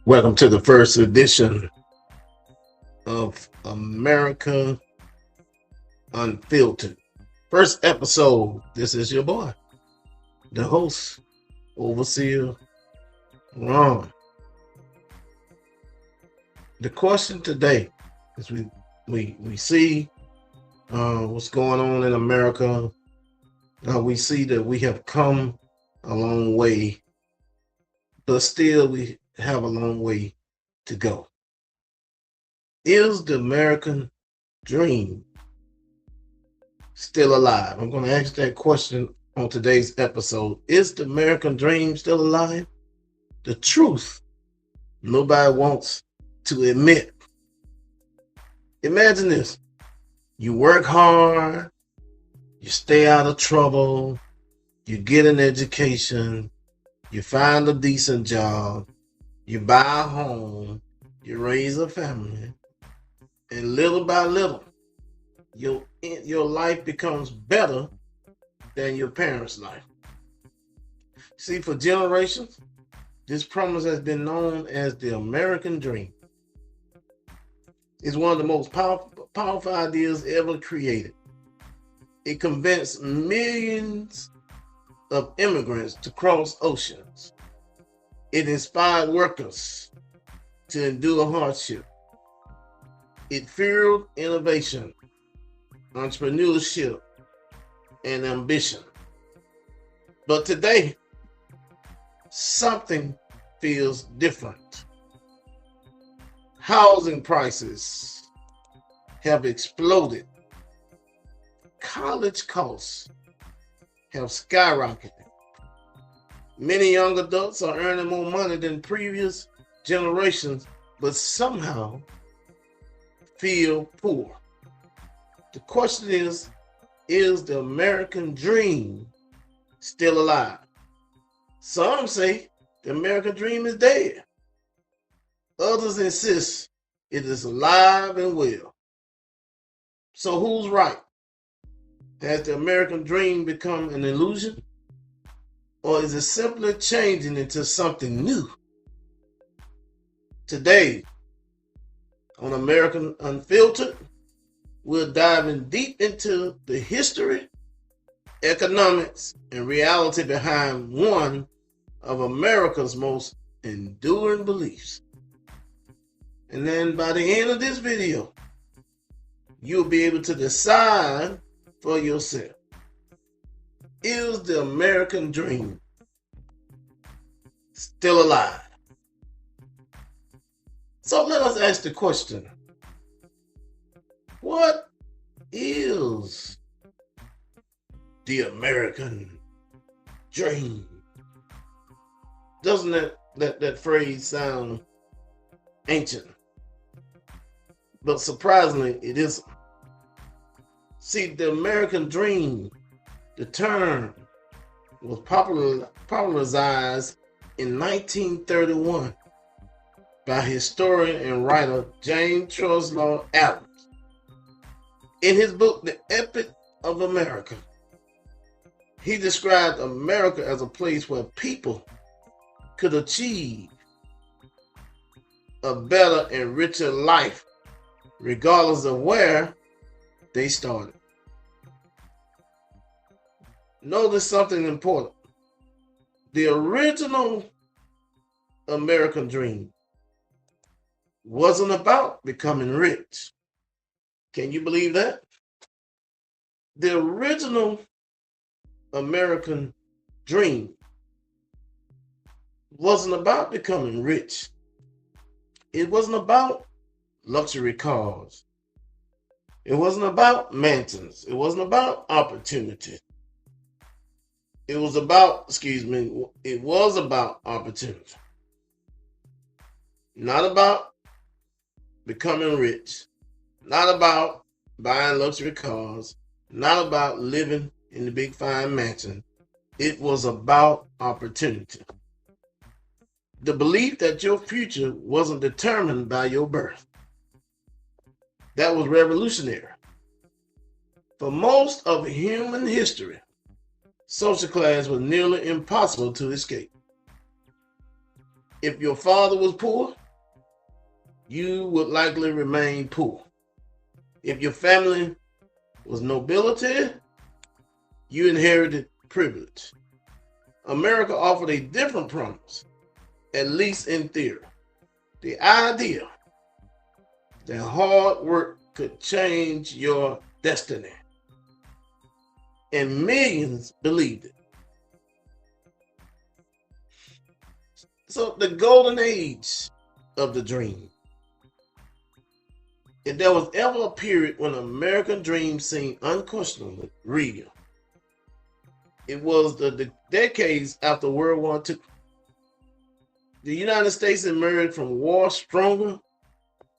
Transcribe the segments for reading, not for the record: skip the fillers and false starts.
Welcome to the first edition of America Unfiltered. First episode. This is your boy, the host, Overseer Ron. The question today is we see what's going on in America. We see that we have come a long way, but still we have a long way to go. Is the American dream still alive? I'm going to ask that question on today's episode. Is the American dream still alive? The truth nobody wants to admit. Imagine this. You work hard, you stay out of trouble, you get an education, you find a decent job, you buy a home, you raise a family, and little by little, your life becomes better than your parents' life. See, for generations, this promise has been known as the American dream. It's one of the most powerful ideas ever created. It convinced millions of immigrants to cross oceans. It inspired workers to endure hardship. It fueled innovation, entrepreneurship, and ambition. But today, something feels different. Housing prices have exploded. College costs have skyrocketed. Many young adults are earning more money than previous generations, but somehow feel poor. The question is the American dream still alive? Some say the American dream is dead. Others insist it is alive and well. So who's right? Has the American dream become an illusion? Or is it simply changing into something new? Today, on American Unfiltered, we're diving deep into the history, economics, and reality behind one of America's most enduring beliefs. And then by the end of this video, you'll be able to decide for yourself. Is the American dream still alive? So let us ask the question, what is the American dream? Doesn't that phrase sound ancient? But surprisingly, it isn't. See, the American dream, the term, was popularized in 1931 by historian and writer James Truslow Adams. In his book, The Epic of America, he described America as a place where people could achieve a better and richer life regardless of where they started. Notice something important. The original American dream wasn't about becoming rich. Can you believe that? The original American dream wasn't about becoming rich. It wasn't about luxury cars. It wasn't about mansions. It wasn't about opportunity. It was about opportunity. Not about becoming rich. Not about buying luxury cars. Not about living in the big fine mansion. It was about opportunity. The belief that your future wasn't determined by your birth. That was revolutionary. For most of human history, social class was nearly impossible to escape. If your father was poor, you would likely remain poor. If your family was nobility, you inherited privilege. America offered a different promise, at least in theory. The idea that hard work could change your destiny. And millions believed it. So the golden age of the dream. If there was ever a period when American dream seemed unquestionably real, it was the decades after World War II. The United States emerged from war stronger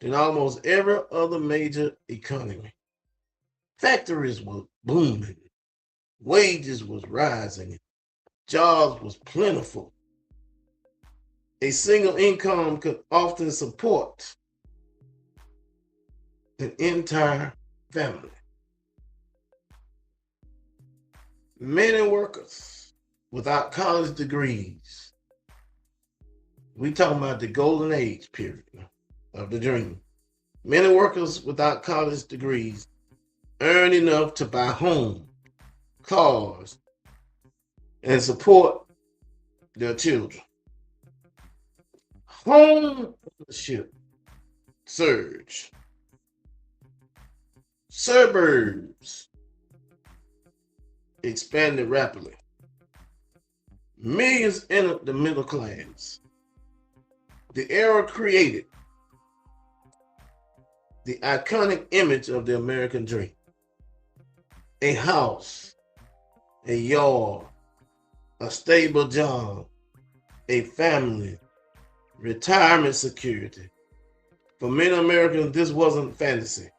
than almost every other major economy. Factories were booming, wages was rising, jobs was plentiful. A single income could often support an entire family. Many workers without college degrees. We talking about the golden age period of the dream. Many workers without college degrees earn enough to buy homes, cars, and support their children. Home ownership surge. Suburbs expanded rapidly. Millions entered the middle class. The era created the iconic image of the American dream. A house, a yard, a stable job, a family, retirement security. For many Americans, this wasn't fantasy.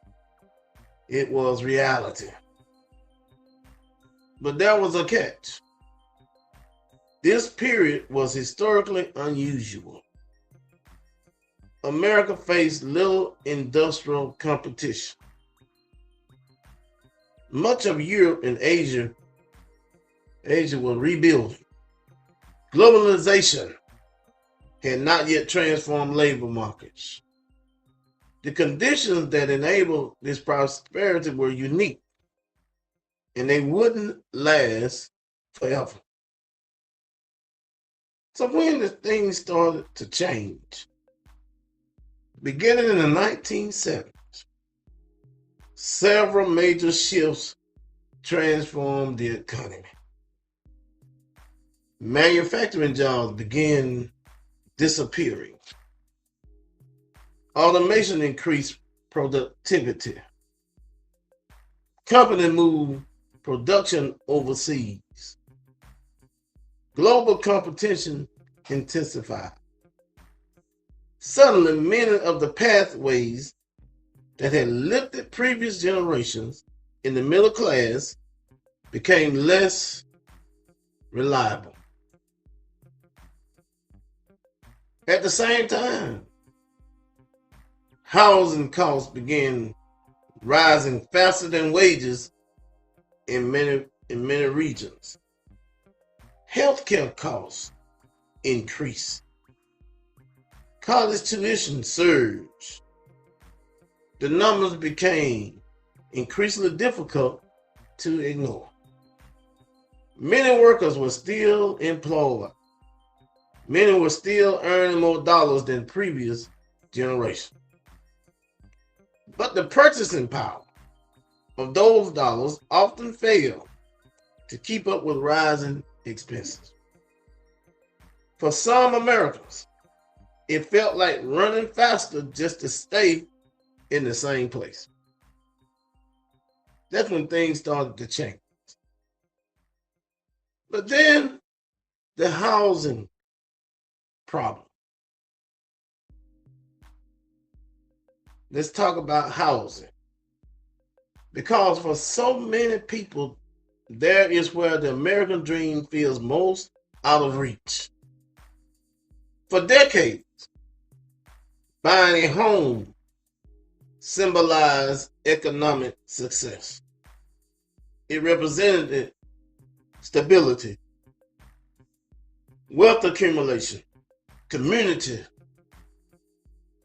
It was reality. But there was a catch. This period was historically unusual. America faced little industrial competition. Much of Europe and Asia was rebuilding. Globalization had not yet transformed labor markets. The conditions that enabled this prosperity were unique, and they wouldn't last forever. So when the things started to change, beginning in the 1970s, several major shifts transformed the economy. Manufacturing jobs began disappearing. Automation increased productivity. Companies moved production overseas. Global competition intensified. Suddenly, many of the pathways that had lifted previous generations in the middle class became less reliable. At the same time, housing costs began rising faster than wages in many regions. Healthcare costs increased. College tuition surged. The numbers became increasingly difficult to ignore. Many workers were still employed. Many were still earning more dollars than previous generations. But the purchasing power of those dollars often failed to keep up with rising expenses. For some Americans, it felt like running faster just to stay in the same place. That's when things started to change. But then the housing problem. Let's talk about housing. Because for so many people, there is where the American dream feels most out of reach. For decades, buying a home symbolized economic success. It represented stability, wealth accumulation, community,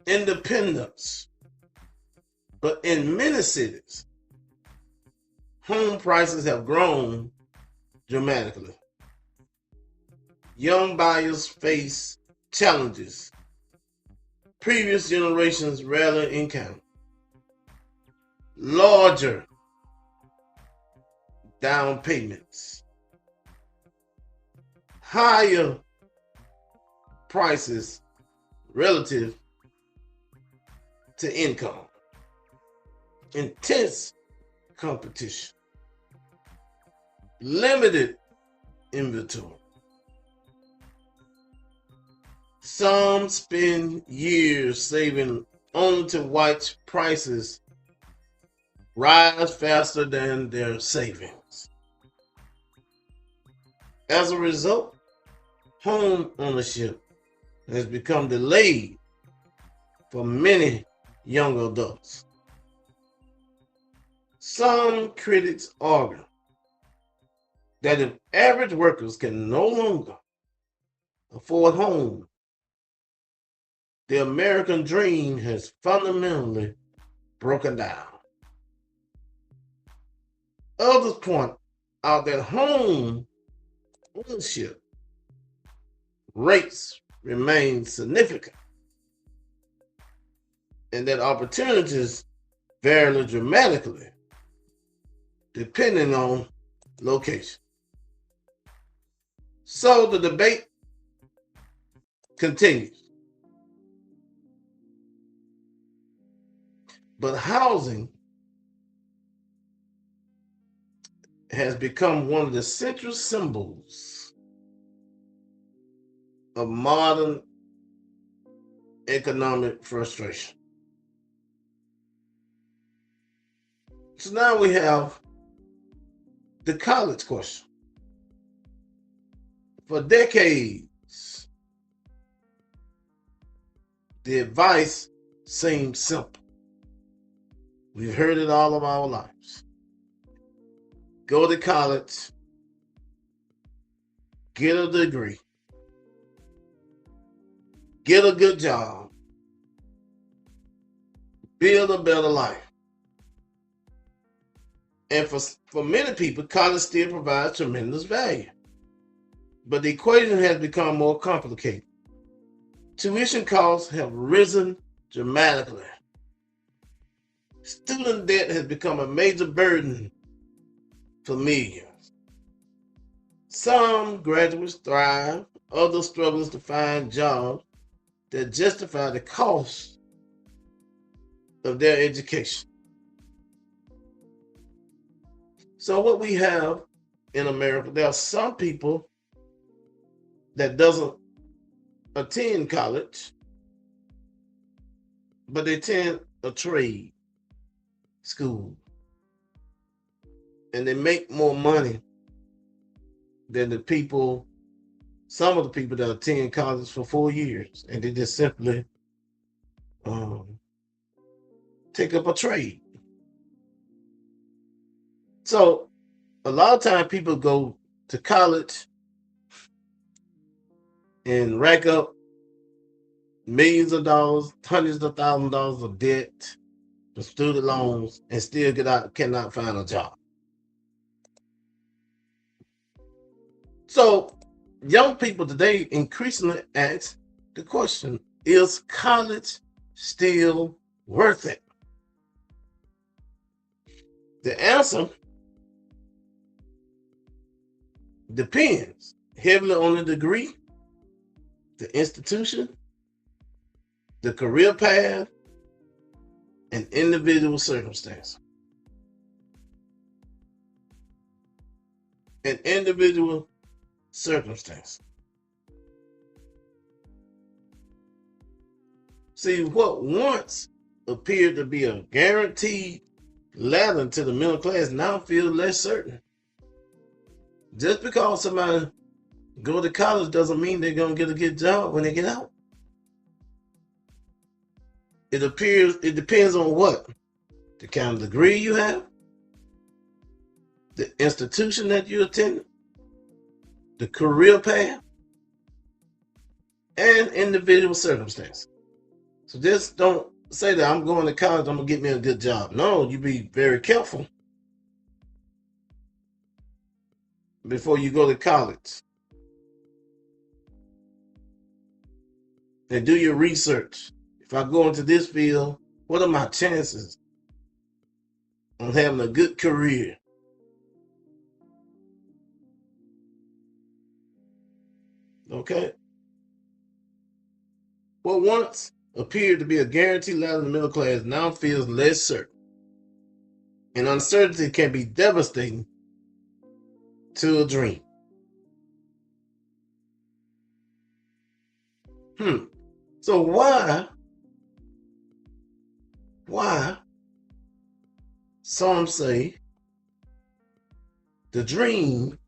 independence. But in many cities, home prices have grown dramatically. Young buyers face challenges previous generations rarely encountered. Larger down payments, higher prices relative to income, intense competition, limited inventory. Some spend years saving only to watch prices rise faster than their savings. As a result, home ownership has become delayed for many young adults. Some critics argue that if average workers can no longer afford homes, the American dream has fundamentally broken down. Others point out that home ownership rates remain significant and that opportunities vary dramatically depending on location. So the debate continues. But housing has become one of the central symbols of modern economic frustration. So now we have the college question. For decades, the advice seemed simple. We've heard it all of our lives. Go to college, get a degree, get a good job, build a better life. And for many people, college still provides tremendous value. But the equation has become more complicated. Tuition costs have risen dramatically. Student debt has become a major burden for millions. Some graduates thrive, others struggle to find jobs that justify the cost of their education. So what we have in America, there are some people that doesn't attend college, but they attend a trade school. And they make more money than some of the people that attend college for 4 years. And they just simply take up a trade. So a lot of times people go to college and rack up millions of dollars, hundreds of thousands of dollars of debt for student loans and still cannot find a job. So young people today increasingly ask the question, is college still worth it? The answer depends heavily on the degree, the institution, the career path, and individual circumstance. An individual circumstance. See, what once appeared to be a guaranteed ladder to the middle class now feels less certain. Just because somebody go to college doesn't mean they're going to get a good job when they get out. It depends on what? The kind of degree you have, the institution that you attend, the career path, and individual circumstances. So just don't say that I'm going to college, I'm going to get me a good job. No, you be very careful before you go to college. And do your research. If I go into this field, what are my chances of having a good career? Okay? What once appeared to be a guaranteed ladder in the middle class now feels less certain. And uncertainty can be devastating to a dream. So why some say the dream,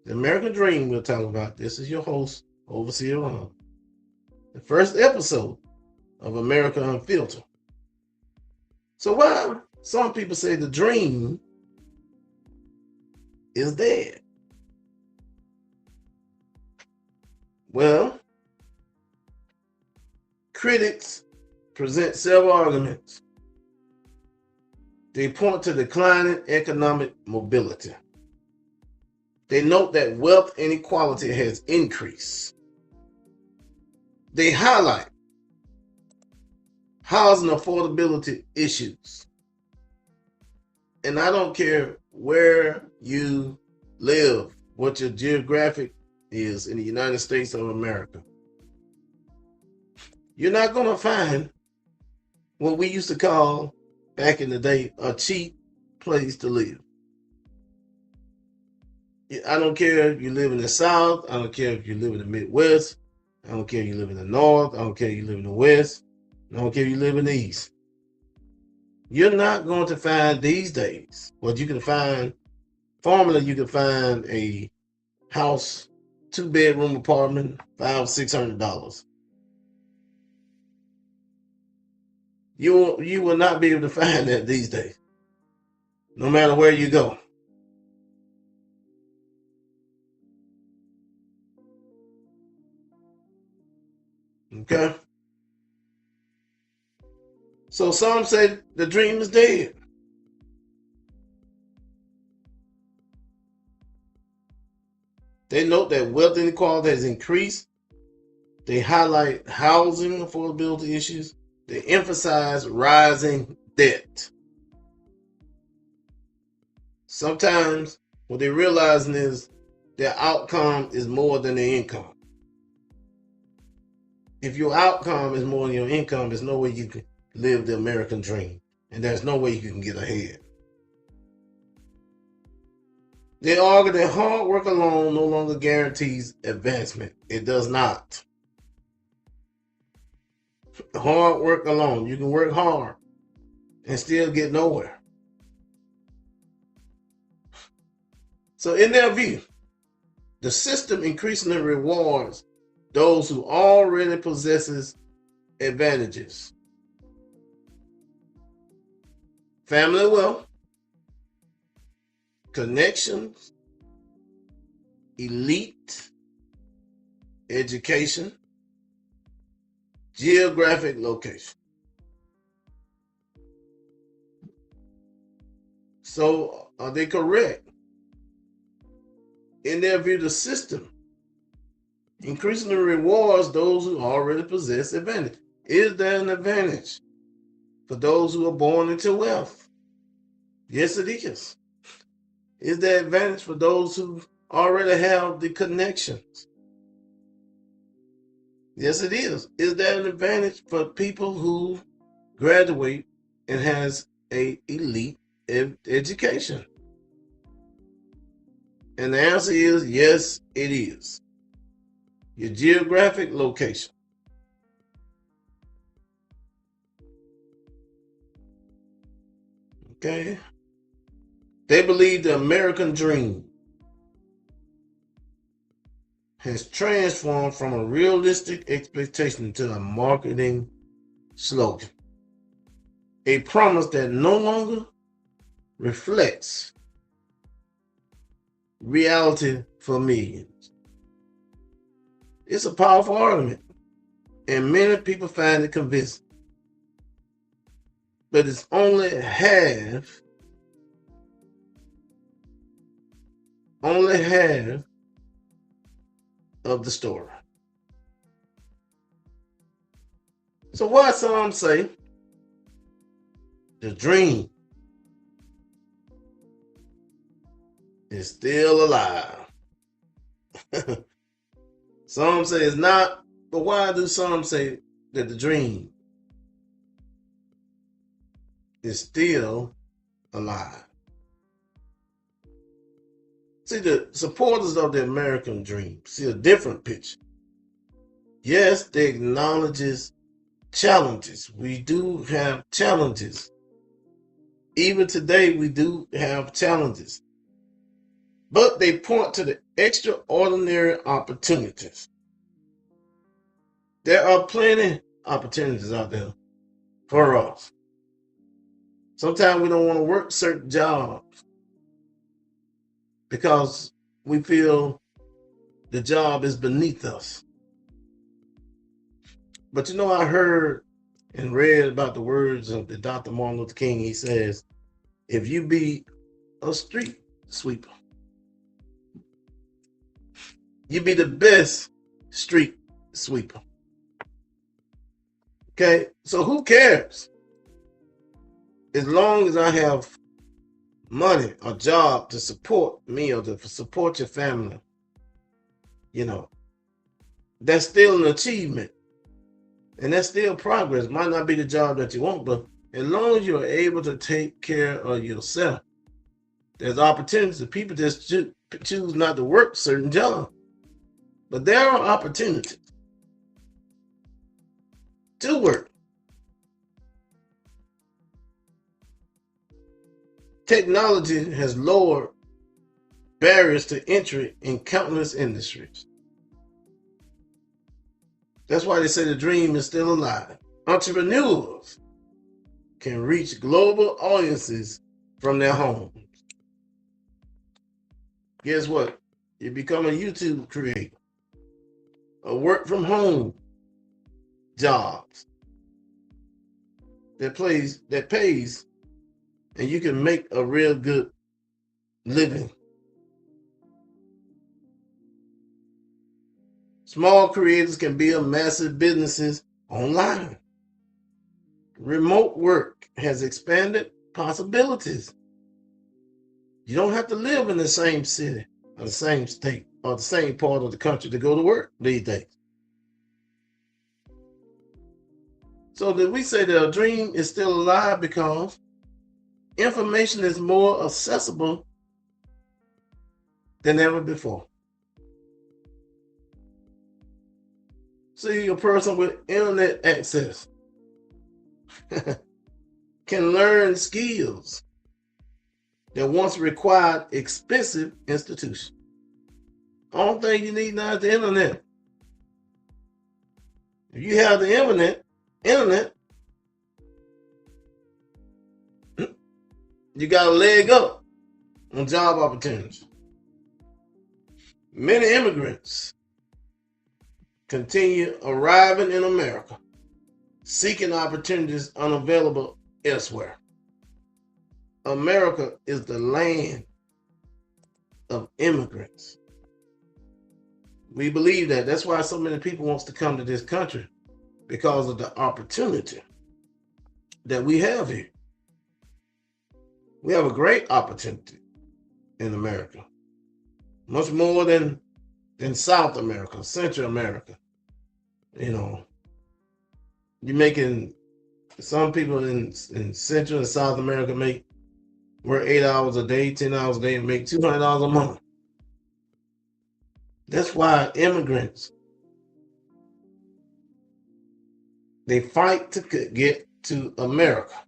the American dream we'll talk about. This is your host, Overseer Ron. The first episode of America Unfiltered. So why some people say the dream is dead? Well, critics present several arguments. They point to declining economic mobility. They note that wealth inequality has increased. They highlight housing affordability issues. And I don't care where you live, what your geographic is in the United States of America. You're not going to find what we used to call back in the day a cheap place to live. I don't care if you live in the South. I don't care if you live in the Midwest. I don't care if you live in the North. I don't care if you live in the West. I don't care if you live in the East. You're not going to find these days what you can find. Formerly, you could find a house, 2-bedroom apartment, $500-$600. You will not be able to find that these days, no matter where you go. Okay? So some say the dream is dead. They note that wealth inequality has increased. They highlight housing affordability issues. They emphasize rising debt. Sometimes what they're realizing is their outcome is more than their income. If your outcome is more than your income, there's no way you can live the American dream. And there's no way you can get ahead. They argue that hard work alone no longer guarantees advancement. It does not. Hard work alone. You can work hard and still get nowhere. So in their view, the system increasingly rewards those who already possesses advantages. Family wealth, connections, elite education, geographic location. So are they correct? In their view, the system increasingly rewards those who already possess advantage. Is there an advantage for those who are born into wealth? Yes, it is. Is there advantage for those who already have the connections? Yes, it is. Is there an advantage for people who graduate and has a elite education? And the answer is yes, it is. Your geographic location. Okay. They believe the American dream has transformed from a realistic expectation to a marketing slogan. A promise that no longer reflects reality for millions. It's a powerful argument, and many people find it convincing. But it's only half of the story. So why some say the dream is still alive? Some say it's not, but why do some say that the dream is still alive? See, the supporters of the American dream see a different picture. Yes, they acknowledge challenges. We do have challenges. Even today, we do have challenges. But they point to the extraordinary opportunities. There are plenty opportunities out there for us. Sometimes we don't want to work certain jobs because we feel the job is beneath us. But you know, I heard and read about the words of the Dr. Martin Luther King. He says, if you be a street sweeper, you be the best street sweeper. Okay, so who cares? As long as I have money, a job to support me or to support your family, you know, that's still an achievement. And that's still progress. Might not be the job that you want, but as long as you're able to take care of yourself, there's opportunities. People just choose not to work certain jobs. But there are opportunities to work. Technology has lowered barriers to entry in countless industries. That's why they say the dream is still alive. Entrepreneurs can reach global audiences from their homes. Guess what? You become a YouTube creator, a work from home jobs that pays, and you can make a real good living. Small creators can build massive businesses online. Remote work has expanded possibilities. You don't have to live in the same city or the same state or the same part of the country to go to work these days. So that we say that a dream is still alive because information is more accessible than ever before. See, a person with internet access can learn skills that once required expensive institutions. Only thing you need now is the internet. If you have the internet, you got a leg up on job opportunities. Many immigrants continue arriving in America, seeking opportunities unavailable elsewhere. America is the land of immigrants. We believe that. That's why so many people want to come to this country, because of the opportunity that we have here. We have a great opportunity in America, much more than South America, Central America. You know, you're making, some people in Central and South America work 8 hours a day, 10 hours a day, and make $200 a month. That's why immigrants, they fight to get to America,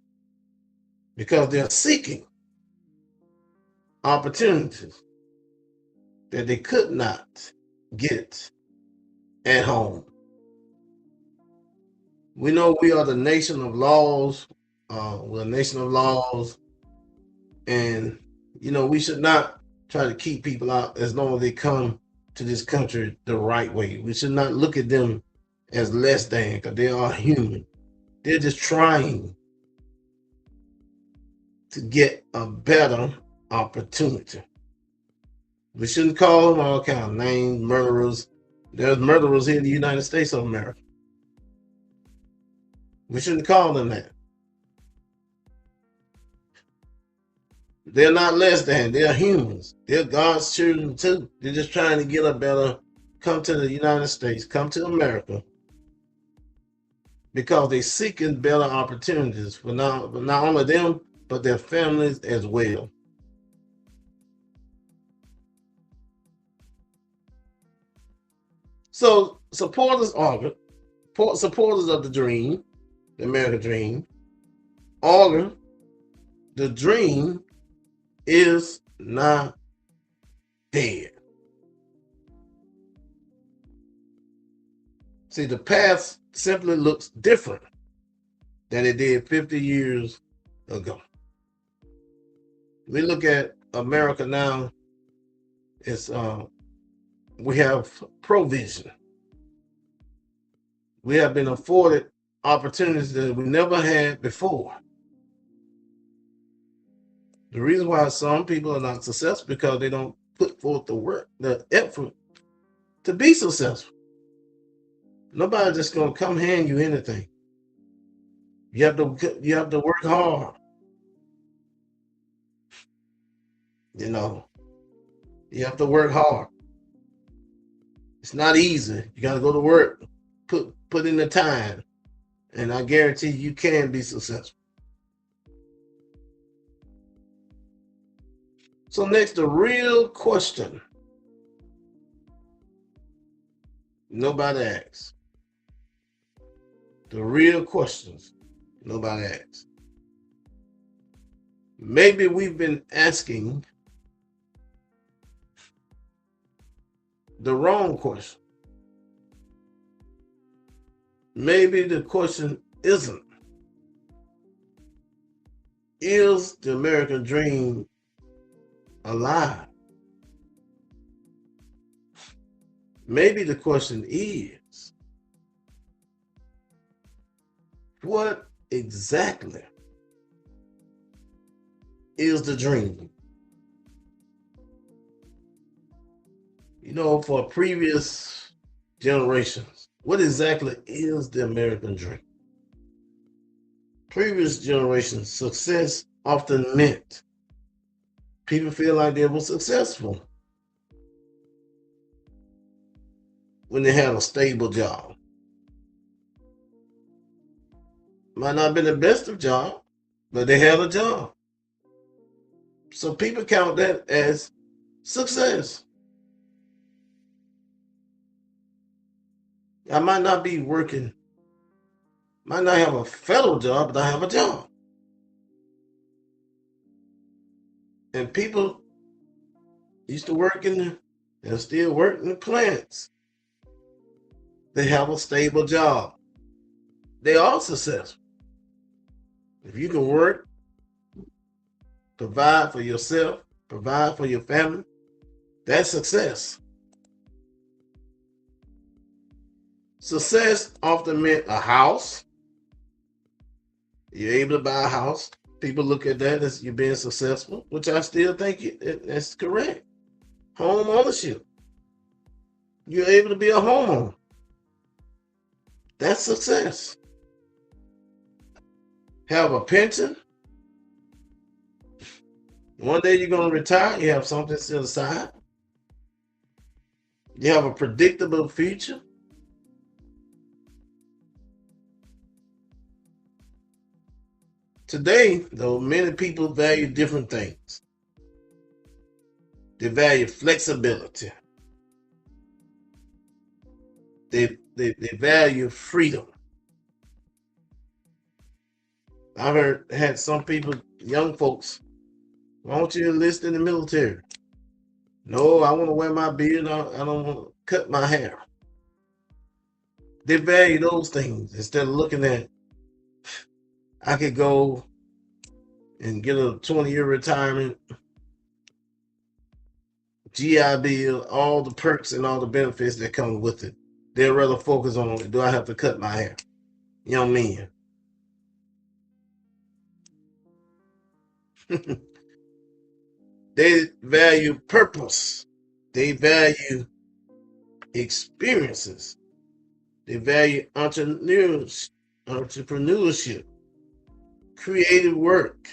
because they're seeking opportunities that they could not get at home. We know we are the nation of laws. We're a nation of laws. And, you know, we should not try to keep people out as long as they come to this country the right way. We should not look at them as less than, because they are human. They're just trying to get a better opportunity. We shouldn't call them all kind of names, murderers. There's murderers here in the United States of America. We shouldn't call them that. They're not less than. They're humans. They're God's children too. They're just trying to get a better, come to the United States, come to America, because they're seeking better opportunities for not only them, but their families as well. So supporters of the dream, the American dream, argue the dream is not dead. See, the past simply looks different than it did 50 years ago. We look at America now, it's we have provision. We have been afforded opportunities that we never had before. The reason why some people are not successful because they don't put forth the work, the effort to be successful. Nobody's just gonna come hand you anything. You have to work hard. You know, you have to work hard. It's not easy. You got to go to work, put in the time, and I guarantee you can be successful. So next, the real question nobody asks. The real questions nobody asks. Maybe we've been asking the wrong question. Maybe the question isn't, is the American dream alive? Maybe the question is, what exactly is the dream? You know, for previous generations, what exactly is the American dream? Previous generations, success often meant people feel like they were successful when they had a stable job. Might not have been the best of job, but they had a job. So people count that as success. I might not be working, might not have a federal job, but I have a job. And people used to work and still work in the plants. They have a stable job. They are successful. If you can work, provide for yourself, provide for your family, that's success. Success often meant a house. You're able to buy a house. People look at that as you being successful, which I still think that's correct. Home ownership. You're able to be a homeowner. That's success. Have a pension. One day you're going to retire. You have something set aside. You have a predictable future. Today, though, many people value different things. They value flexibility. They value freedom. I've had some people, young folks, why don't you enlist in the military? No, I want to wear my beard. I don't want to cut my hair. They value those things instead of looking at, I could go and get a 20-year retirement, GI Bill, all the perks and all the benefits that come with it. They'd rather focus on, do I have to cut my hair? Young men. They value purpose. They value experiences. They value entrepreneurship, creative work,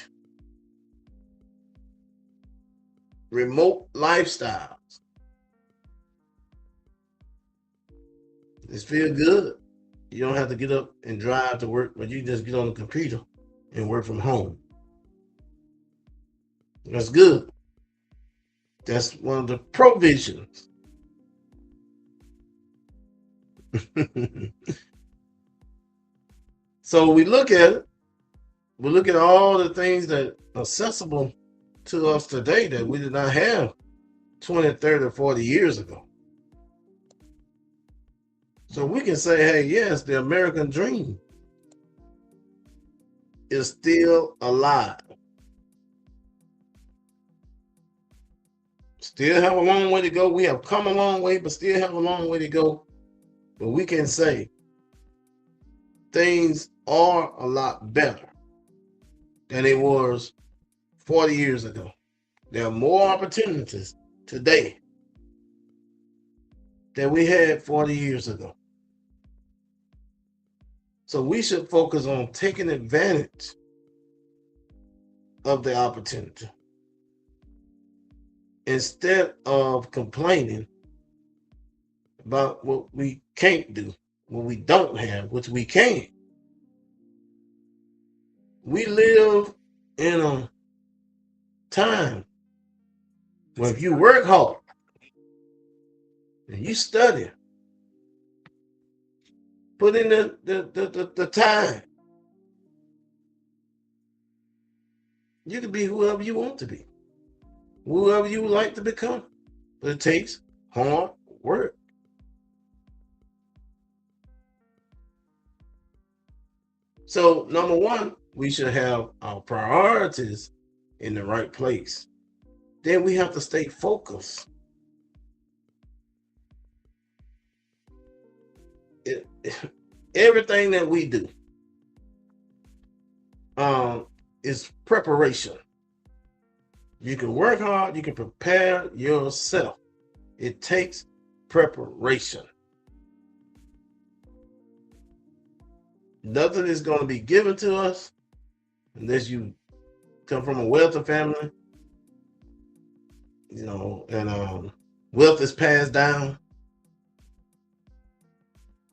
remote lifestyles. This feel good. You don't have to get up and drive to work, but you just get on the computer and work from home. That's good. That's one of the provisions. So we look at it. We look at all the things that are accessible to us today that we did not have 20, 30, 40 years ago. So we can say, hey, yes, the American dream is still alive. Still have a long way to go. We have come a long way, but still have a long way to go. But we can say things are a lot better than it was 40 years ago. There are more opportunities today than we had 40 years ago. So we should focus on taking advantage of the opportunity instead of complaining about what we can't do, what we don't have, which we can. We live in a time where if you work hard and you study, put in the time, you can be whoever you want to be, whoever you would like to become. But it takes hard work. So, number one, we should have our priorities in the right place. Then we have to stay focused. Everything that we do is preparation. You can work hard, you can prepare yourself. It takes preparation. Nothing is going to be given to us unless you come from a wealthy family, and wealth is passed down.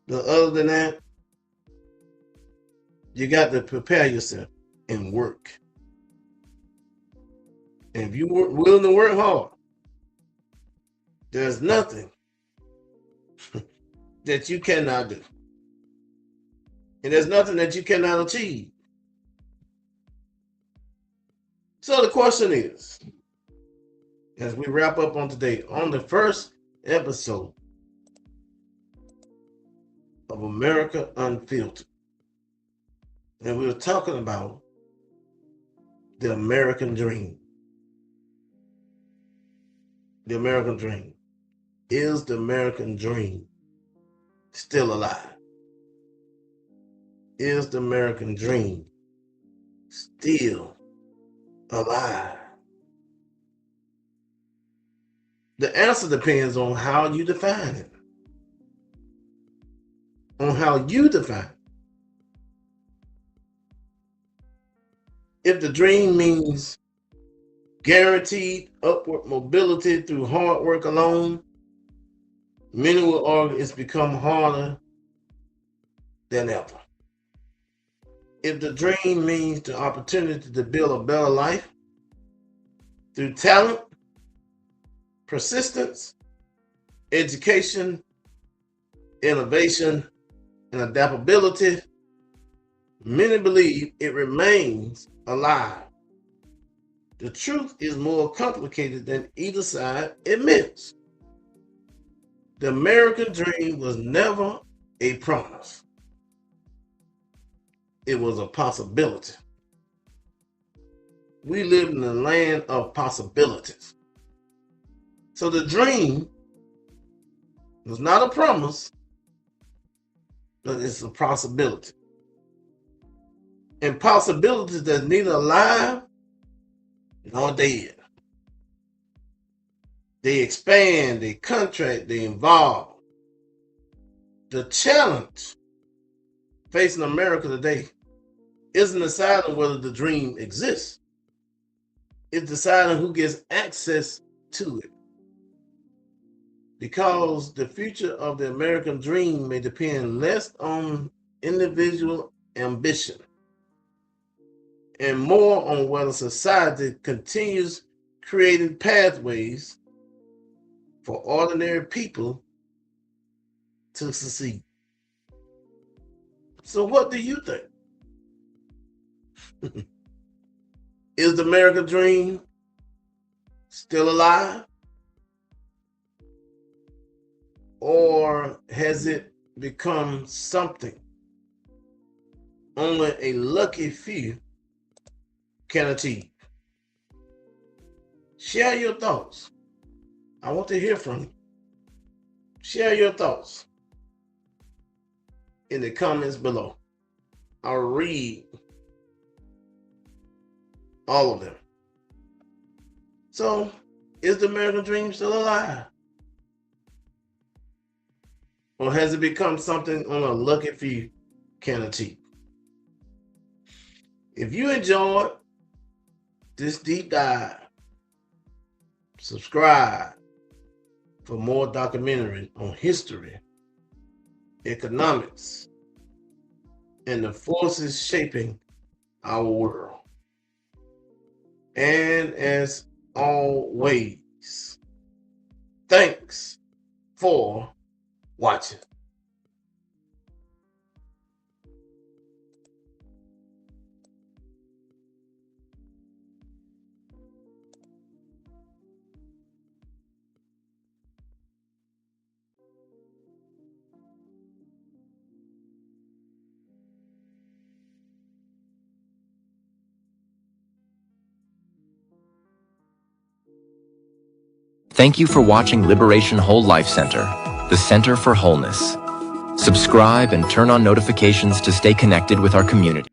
But other than that, you got to prepare yourself and work. And if you're willing to work hard, there's nothing that you cannot do. And there's nothing that you cannot achieve. So the question is, as we wrap up on today, on the first episode of America Unfiltered, and we were talking about the American dream. The American dream. Is the American dream still alive? Is the American dream still alive? The answer depends on how you define it. On how you define it. If the dream means guaranteed upward mobility through hard work alone, many will argue it's become harder than ever. If the dream means the opportunity to build a better life through talent, persistence, education, innovation, and adaptability, many believe it remains alive. The truth is more complicated than either side admits. The American dream was never a promise. It was a possibility. We live in a land of possibilities. So the dream was not a promise, but it's a possibility. And possibilities that's neither alive nor dead. They expand, they contract, they evolve. The challenge facing America today isn't deciding whether the dream exists. It's deciding who gets access to it. Because the future of the American dream may depend less on individual ambition and more on whether society continues creating pathways for ordinary people to succeed. So what do you think? Is the American dream still alive? Or has it become something only a lucky few can achieve? Share your thoughts. I want to hear from you. Share your thoughts in the comments below. I'll read all of them. So, is the American dream still alive? Or has it become something only a lucky few can achieve? If you enjoyed this deep dive, subscribe for more documentary on history, economics, and the forces shaping our world. And as always, thanks for watching. Thank you for watching Liberation Whole Life Center, the Center for Wholeness. Subscribe and turn on notifications to stay connected with our community.